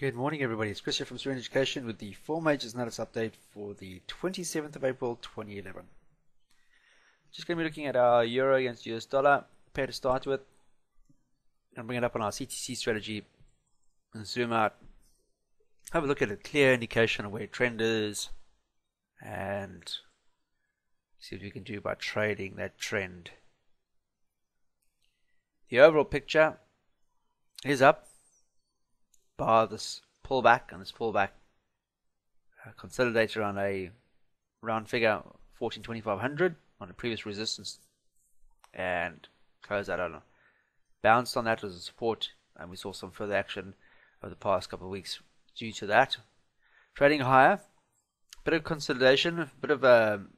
Good morning, everybody. It's Chris here from Student Education with the 4 Majors Notice Update for the 27th of April 2011. Just going to be looking at our Euro against US dollar pair to start with. And bring it up on our CTC strategy and zoom out. Have a look at a clear indication of where trend is and see what we can do by trading that trend. The overall picture is up. Bar this pullback, and this pullback consolidated around a round figure 14,2500 on a previous resistance and closed out on a bounce on that as a support, and we saw some further action over the past couple of weeks due to that. Trading higher, bit of consolidation, a bit of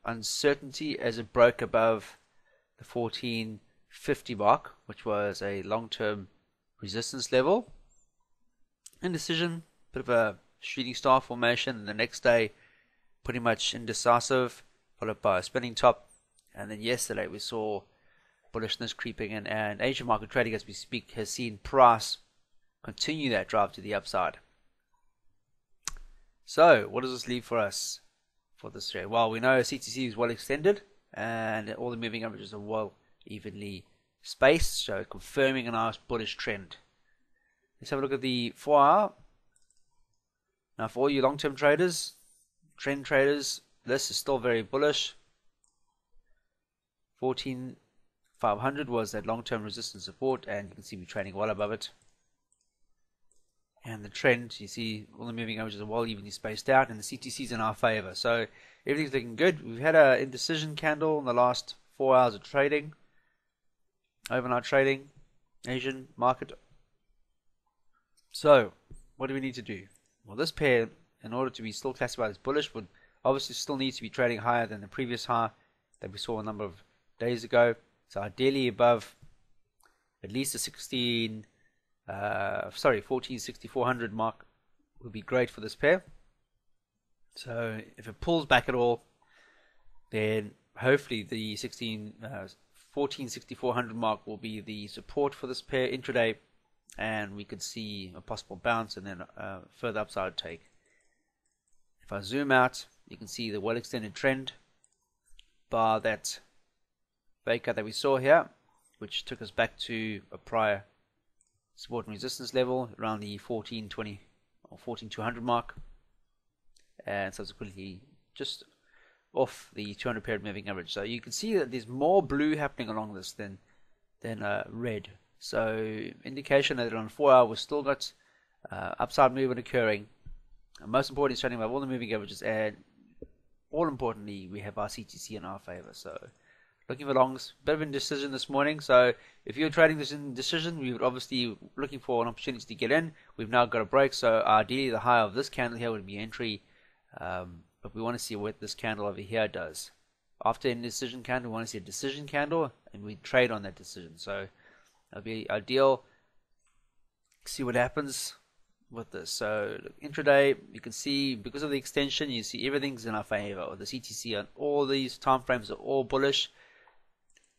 uncertainty as it broke above the 1450 mark, which was a long-term resistance level. Indecision, bit of a shooting star formation, and the next day pretty much indecisive, followed by a spinning top. And then yesterday we saw bullishness creeping in, and Asian market trading as we speak has seen price continue that drive to the upside. So what does this leave for us for this trade? Well, we know CTC is well extended and all the moving averages are well evenly spaced, so confirming a nice bullish trend. Let's have a look at the 4-hour. Now for all you long-term traders, trend traders, this is still very bullish. 14,500 was that long-term resistance support, and you can see we're trading well above it. And the trend, you see all the moving averages are well evenly spaced out, and the CTC is in our favor. So everything's looking good. We've had an indecision candle in the last 4 hours of trading. Overnight trading, Asian market. So, what do we need to do? Well, this pair, in order to be still classified as bullish, would obviously still need to be trading higher than the previous high that we saw a number of days ago. So, ideally above at least the 14,6400 mark would be great for this pair. So, if it pulls back at all, then hopefully the 14,6400 mark will be the support for this pair intraday, and we could see a possible bounce and then a further upside take. If I zoom out, you can see the well extended trend bar that breakout that we saw here, which took us back to a prior support and resistance level around the 1420 or 14,200 mark, and subsequently just off the 200 period moving average. So you can see that there's more blue happening along this than red. So indication that on 4 hour we've still got upside movement occurring. And most importantly, it's trading above all the moving averages, and all importantly, we have our CTC in our favor. So looking for longs, bit of indecision this morning. So if you're trading this indecision, we would obviously looking for an opportunity to get in. We've now got a break, so ideally the high of this candle here would be entry, but we want to see what this candle over here does. After an indecision candle, we want to see a decision candle, and we trade on that decision. So that'll be ideal. See what happens with this. So look, intraday, you can see because of the extension, you see everything's in our favor. Or the CTC on all these time frames are all bullish,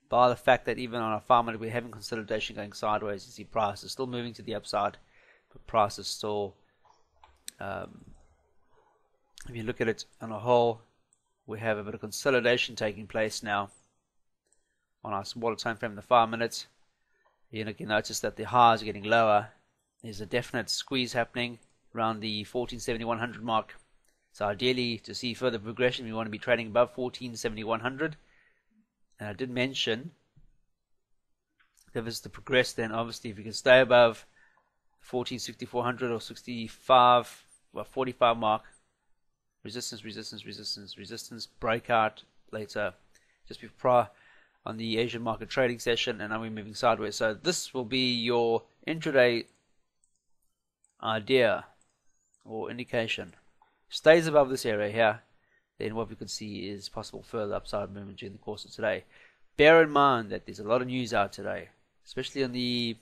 bar the fact that even on our 5 minute we're having consolidation going sideways. You see price is still moving to the upside, but price is still, if you look at it on a whole, we have a bit of consolidation taking place now on our smaller time frame, the 5 minutes. You can notice that the highs are getting lower. There's a definite squeeze happening around the 14,7100 mark. So ideally, to see further progression, we want to be trading above 14,7100. And I did mention if it's to progress, then obviously if we can stay above 14,6400 or 65 or 45 mark, resistance, breakout later, just before on the Asian market trading session, and now we're moving sideways. So this will be your intraday idea or indication. Stays above this area here, then what we could see is possible further upside movement during the course of today. Bear in mind that there's a lot of news out today, especially in the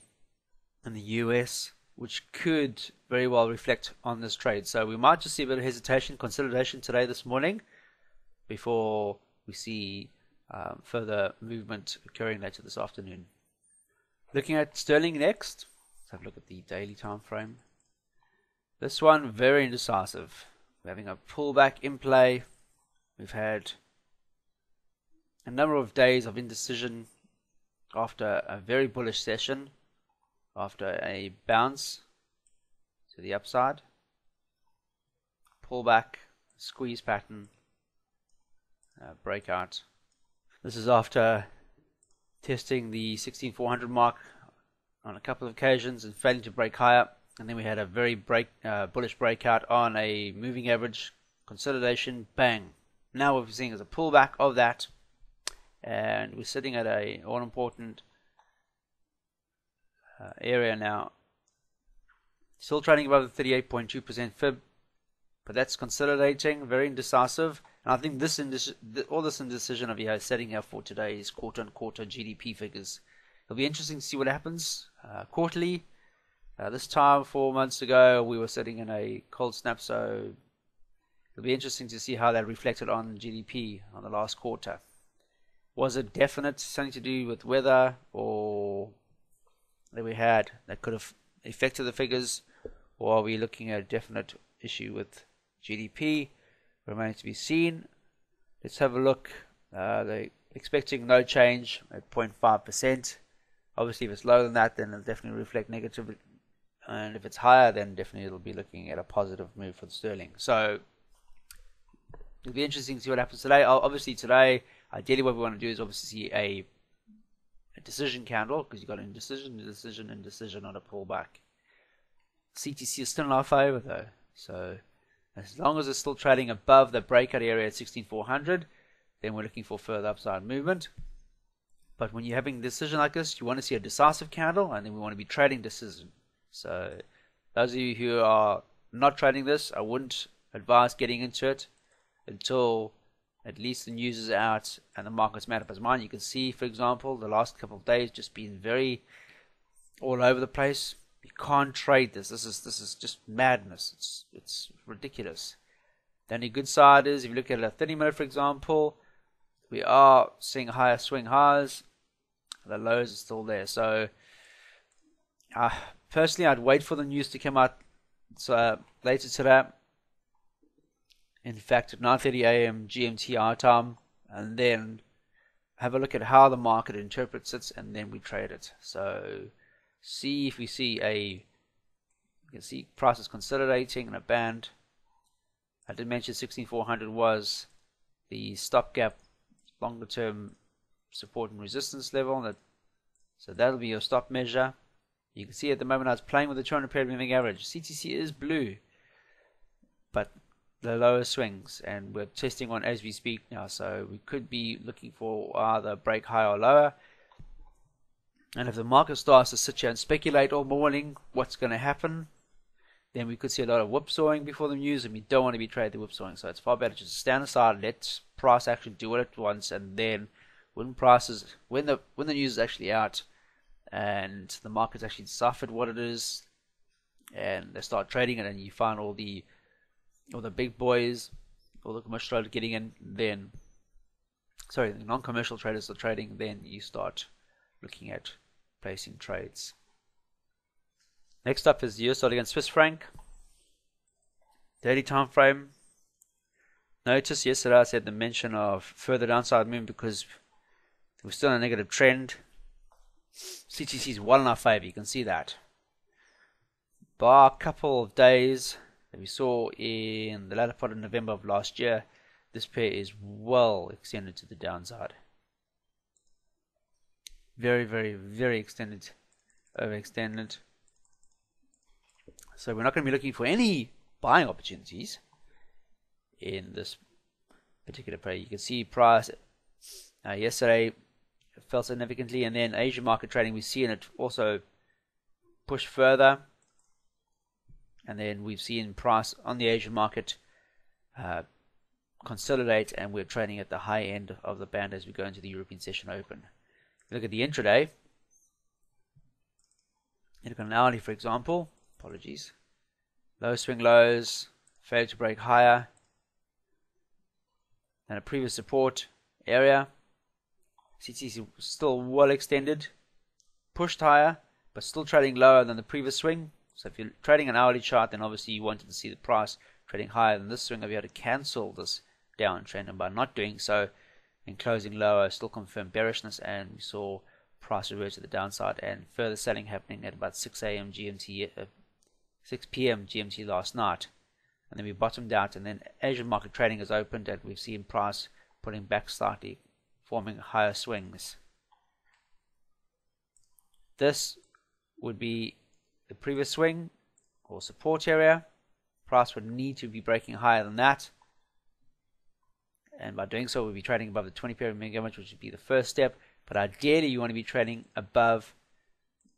US, which could very well reflect on this trade. So we might just see a bit of hesitation, consolidation today, this morning, before we see further movement occurring later this afternoon. Looking at sterling next, let's have a look at the daily time frame. This one, very indecisive. We're having a pullback in play. We've had a number of days of indecision after a very bullish session, after a bounce to the upside, pullback, squeeze pattern, breakout. This is after testing the 16,400 mark on a couple of occasions and failing to break higher, and then we had a very bullish breakout on a moving average consolidation. Bang! Now what we're seeing is a pullback of that, and we're sitting at a all important area now. Still trading above the 38.2% fib, but that's consolidating, very indecisive. And I think all this indecision of is setting up for today's quarter-on-quarter GDP figures. It'll be interesting to see what happens quarterly. This time 4 months ago we were sitting in a cold snap, so it'll be interesting to see how that reflected on GDP on the last quarter. Was it definite, something to do with weather, or that we had that could have affected the figures, or are we looking at a definite issue with GDP? Remains to be seen. Let's have a look. They're expecting no change at 0.5%. Obviously, if it's lower than that, then it'll definitely reflect negatively. And if it's higher, then definitely it'll be looking at a positive move for the sterling. So it'll be interesting to see what happens today. Obviously, today, ideally, what we want to do is obviously see a decision candle, because you've got indecision, indecision, indecision on a pullback. CTC is still in our favor, though. So as long as it's still trading above the breakout area at 16,400, then we're looking for further upside movement. But when you're having a decision like this, you want to see a decisive candle, and then we want to be trading decision. So those of you who are not trading this, I wouldn't advise getting into it until at least the news is out and the market's made up its mind. You can see, for example, the last couple of days just been very all over the place. You can't trade this. This is just madness. It's ridiculous. The only good side is if you look at a 30-minute, for example, we are seeing higher swing highs. The lows are still there. So personally, I'd wait for the news to come out later today. In fact, at 9:30 a.m. GMT our time, and then have a look at how the market interprets it, and then we trade it. So see if we see you can see prices consolidating in a band. I did mention 16,400 was the stopgap longer term support and resistance level. So that'll be your stop measure. You can see at the moment I was playing with the 200 period moving average. CTC is blue, but the lower swings, and we're testing on as we speak now, so we could be looking for either break higher or lower. And if the market starts to sit here and speculate all morning what's going to happen, then we could see a lot of whipsawing before the news, and we don't want to be trading the whipsawing. So it's far better just to stand aside, let price action do it at once, and then when the news is actually out and the market's actually deciphered what it is, and they start trading it, and you find all the big boys, all the commercial traders getting in, then the non-commercial traders are trading, then you start looking at placing trades. Next up is the US dollar against Swiss franc. Daily time frame. Notice yesterday I said the mention of further downside movement because we're still in a negative trend. CTC is well in our favor, you can see that. Bar a couple of days that we saw in the latter part of November of last year, this pair is well extended to the downside. Very, very, very extended, overextended. So we're not going to be looking for any buying opportunities in this particular pair. You can see price yesterday fell significantly, and then Asian market trading, we've seen it also push further, and then we've seen price on the Asian market consolidate, and we're trading at the high end of the band as we go into the European session open. Look at the intraday. You look at an hourly, for example. Apologies. Low swing lows, failed to break higher than a previous support area. CTC still well extended, pushed higher, but still trading lower than the previous swing. So if you're trading an hourly chart, then obviously you wanted to see the price trading higher than this swing. I'll be able to cancel this downtrend, and by not doing so, in closing lower, still confirmed bearishness, and we saw price revert to the downside and further selling happening at about 6 a.m. GMT, 6 p.m. GMT last night. And then we bottomed out, and then Asian market trading has opened, and we've seen price pulling back slightly, forming higher swings. This would be the previous swing or support area. Price would need to be breaking higher than that, and by doing so we'll be trading above the 20 period moving average, which would be the first step. But ideally you want to be trading above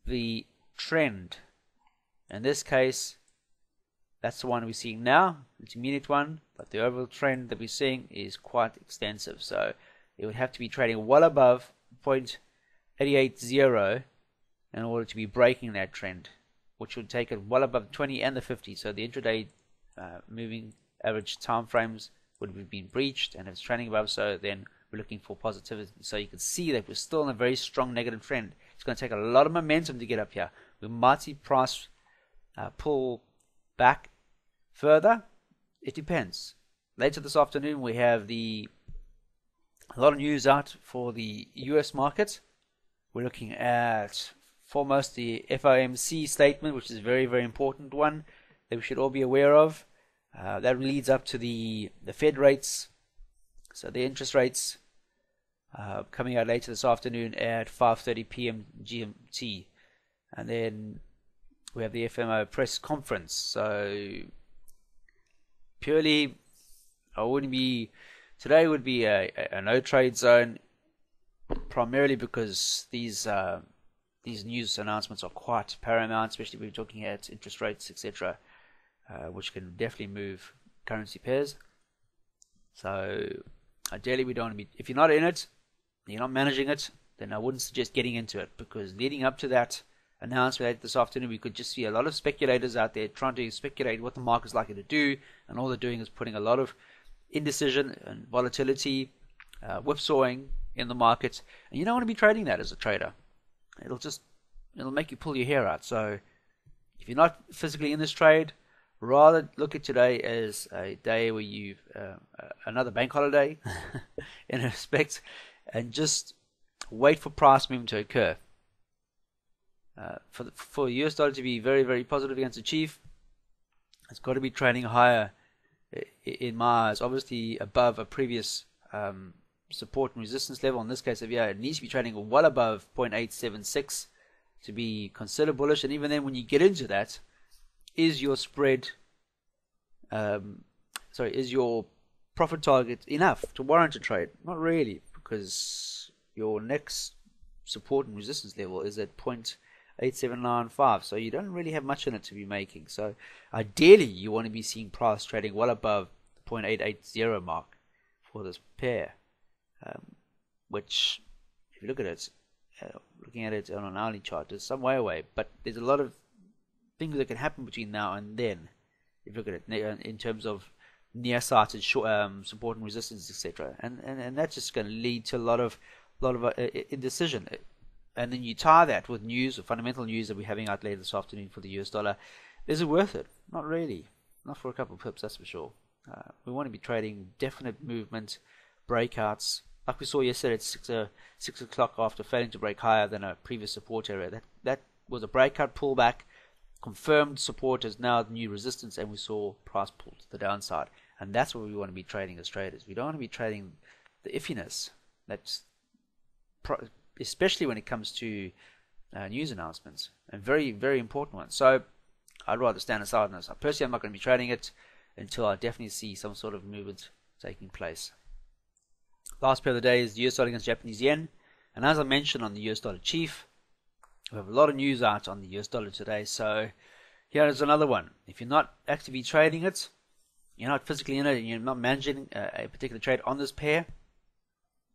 the trend. In this case, that's the one we're seeing now, the intermediate one, but the overall trend that we're seeing is quite extensive. So it would have to be trading well above 0.880 in order to be breaking that trend, which would take it well above 20 and the 50. So the intraday moving average time frames would have been breached, and if it's trending above, so then we're looking for positivity. So you can see that we're still in a very strong negative trend. It's going to take a lot of momentum to get up here. We might see price pull back further. It depends. Later this afternoon we have a lot of news out for the US market. We're looking at foremost the FOMC statement, which is a very, very important one that we should all be aware of. That leads up to the Fed rates, so the interest rates coming out later this afternoon at 5:30 p.m. GMT. And then we have the FMO press conference. So purely, today would be a no trade zone, primarily because these news announcements are quite paramount, especially when we're talking at interest rates, etc., which can definitely move currency pairs. So ideally we don't want to be, if you're not in it, you're not managing it, then I wouldn't suggest getting into it, because leading up to that announcement this afternoon, we could just see a lot of speculators out there trying to speculate what the market's likely to do, and all they're doing is putting a lot of indecision and volatility, whipsawing in the market, and you don't want to be trading that as a trader. It'll make you pull your hair out. So if you're not physically in this trade, rather look at today as a day where you've another bank holiday in respect, and just wait for price movement to occur. For US dollar to be very, very positive against the chief, it's got to be trading higher in my eyes, obviously above a previous support and resistance level. In this case, it needs to be trading well above 0.876 to be considered bullish. And even then, when you get into that, is your spread, is your profit target enough to warrant a trade? Not really, because your next support and resistance level is at 0.8795, so you don't really have much in it to be making. So ideally you want to be seeing price trading well above the 0.880 mark for this pair, which, if you look at it, looking at it on an hourly chart, is some way away, but there's a lot of things that can happen between now and then. If you look at it in terms of nearsighted support and resistance, etc., and that's just going to lead to a lot of indecision. And then you tie that with news or fundamental news that we're having out later this afternoon for the US dollar. Is it worth it? Not really. Not for a couple of pips, that's for sure. We want to be trading definite movement, breakouts, like we saw yesterday at 6 o'clock after failing to break higher than a previous support area. That was a breakout pullback. Confirmed support is now the new resistance, and we saw price pull to the downside. And that's what we want to be trading as traders. We don't want to be trading the iffiness. That's especially when it comes to news announcements, and very, very important ones. So I'd rather stand aside on this. Personally, I'm not going to be trading it until I definitely see some sort of movement taking place. Last pair of the day is the US dollar against Japanese yen. And as I mentioned on the US dollar chief, we have a lot of news out on the US dollar today. So here is another one. If you're not actively trading it, you're not physically in it, and you're not managing a particular trade on this pair,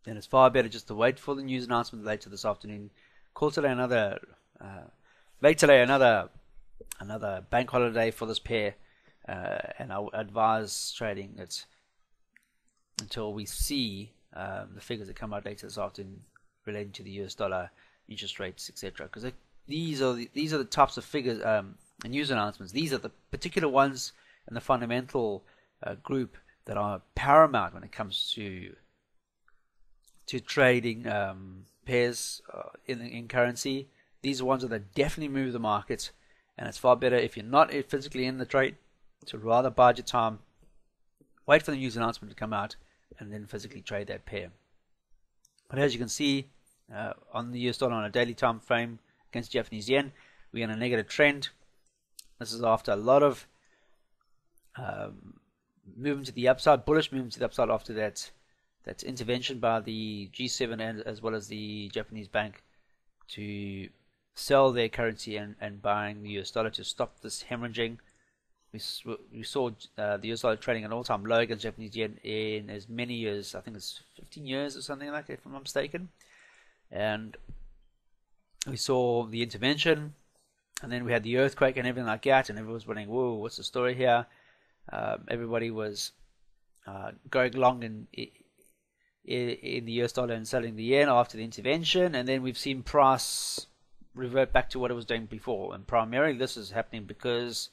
then it's far better just to wait for the news announcement later this afternoon. Call today another bank holiday for this pair, and I advise trading it until we see the figures that come out later this afternoon relating to the US dollar interest rates, etc. Because these are the types of figures, news announcements. These are the particular ones in the fundamental group that are paramount when it comes to trading pairs in currency. These are ones that definitely move the market, and it's far better if you're not physically in the trade to rather bide your time, wait for the news announcement to come out, and then physically trade that pair. But as you can see on the US dollar on a daily time frame against Japanese yen, we're in a negative trend. This is after a lot of movement to the upside, bullish movement to the upside after that intervention by the G7 and as well as the Japanese bank to sell their currency and buying the US dollar to stop this hemorrhaging. We saw the US dollar trading an all-time low against Japanese yen in as many years, I think it's 15 years or something like that, if I'm not mistaken. And we saw the intervention, and then we had the earthquake and everything like that, and everyone was wondering, whoa, what's the story here? Everybody was going long in the US dollar and selling the yen after the intervention, and then we've seen price revert back to what it was doing before. And primarily this is happening because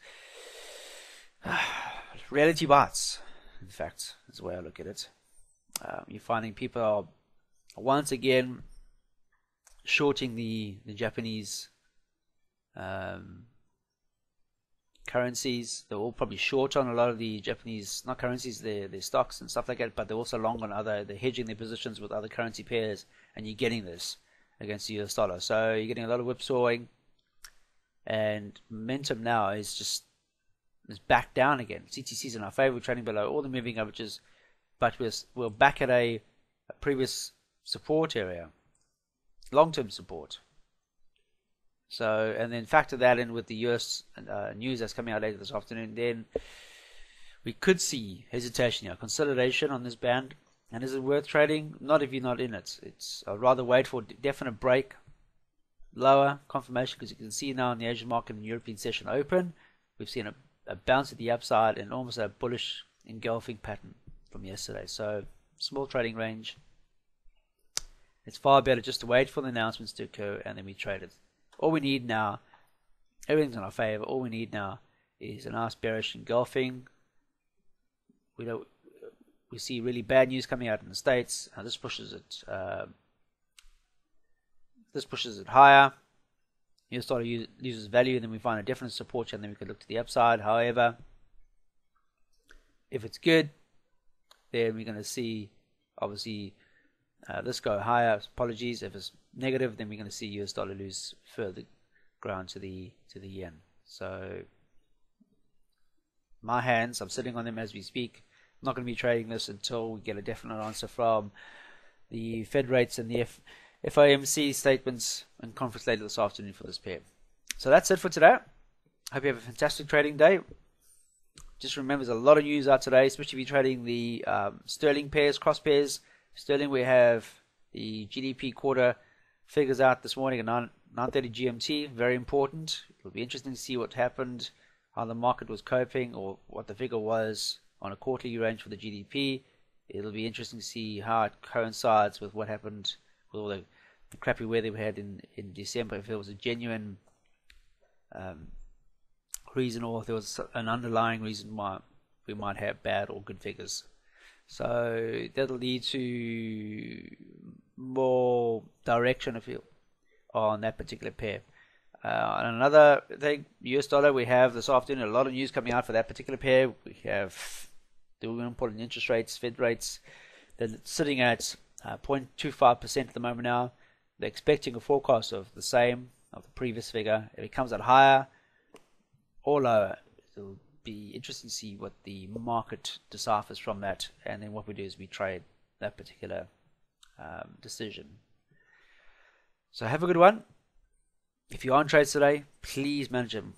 reality bites, in fact, is the way I look at it. You're finding people are once again shorting the Japanese currencies. They're all probably short on a lot of the Japanese, not currencies, their stocks and stuff like that, but they're also long on they're hedging their positions with other currency pairs, and you're getting this against the US dollar. So you're getting a lot of whipsawing, and momentum now is back down again. CTC's in our favor, trading below all the moving averages, but we're back at a previous support area, long-term support. So, and then factor that in with the US news that's coming out later this afternoon, then we could see hesitation here, consolidation on this band. And is it worth trading? Not if you're not in it. I'd rather wait for a definite break, lower confirmation, because you can see now in the Asian market and European session open, we've seen a bounce at the upside and almost a bullish engulfing pattern from yesterday. So small trading range. It's far better just to wait for the announcements to occur and then we trade it. All we need now, everything's in our favor. All we need now is a nice bearish engulfing. We see really bad news coming out in the States. This pushes it. This pushes it higher. US dollar loses value, and then we find a definite support, and then we can look to the upside. However, if it's good, then we're going to see obviously this go higher. Apologies. If it's negative, then we're going to see US dollar lose further ground to the yen. So my hands, I'm sitting on them as we speak. I'm not going to be trading this until we get a definite answer from the Fed rates and the FOMC statements and conference later this afternoon for this pair. So that's it for today. Hope you have a fantastic trading day. Just remember, there's a lot of news out today, especially if you're trading the sterling pairs, cross pairs. Sterling, we have the GDP quarter figures out this morning at 9:30 GMT. Very important. It'll be interesting to see what happened, how the market was coping, or what the figure was on a quarterly range for the GDP. It'll be interesting to see how it coincides with what happened with all the crappy weather we had in December, if there was a genuine reason or if there was an underlying reason why we might have bad or good figures. So that'll lead to more direction, I feel, on that particular pair. And another thing, US dollar, we have this afternoon a lot of news coming out for that particular pair. We have the important interest rates, Fed rates. They're sitting at 0.25% at the moment now. They're expecting a forecast of the same, of the previous figure. If it comes out higher or lower, it'll be interesting to see what the market deciphers from that. And then what we do is we trade that particular decision. So have a good one. If you're on trades today, please manage them.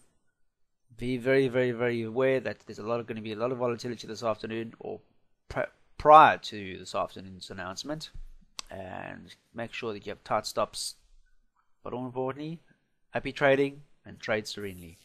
Be very, very, very aware that there's going to be a lot of volatility this afternoon or prior to this afternoon's announcement, and make sure that you have tight stops. But more importantly, happy trading and trade serenely.